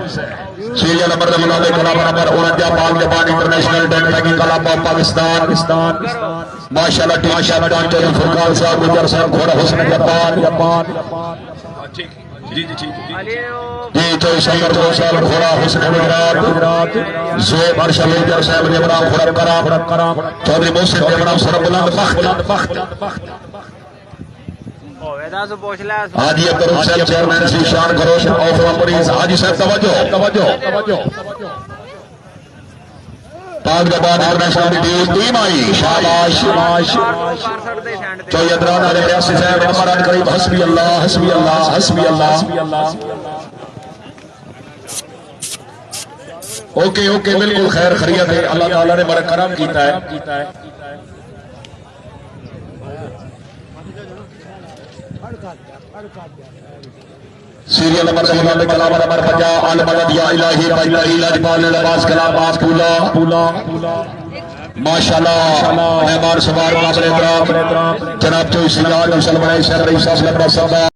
serial number ملازم کلام number 49 پاک Japan international technical club of Pakistan ماشاءاللہ ٹیم شاہدان چودھری فرقان صاحب گجر صاحب گھوڑا حسن جاپان جی چوئی سنگر دو سال گھوڑا حسن گجرات زویب ارشد گجر صاحب جبران خورب کرام چودھری محسن جبران سرب بلند بخت حاجی عبدالرحیم صاحب چیئرمین سی شان گروش آف مریض حاجی صاحب توجہ پاک جاپان انٹرنیشنل ٹیم آئی شاباش چوئی ادران علی ریاسی صاحب عمران قریب حسبی اللہ اوکے بالکل خیر خیریت ہے اللہ تعالیٰ نے بڑا کرم کیتا ہے سیریل نمبر سلمان کلام نمبر 50 آل مدد یا الہی بھائی لاجپال لباس کلام آپ پولا ماشاءاللہ مہمان سوار قابل احترام جناب چوئی سیاد مسلمان شہر رئیس صاحب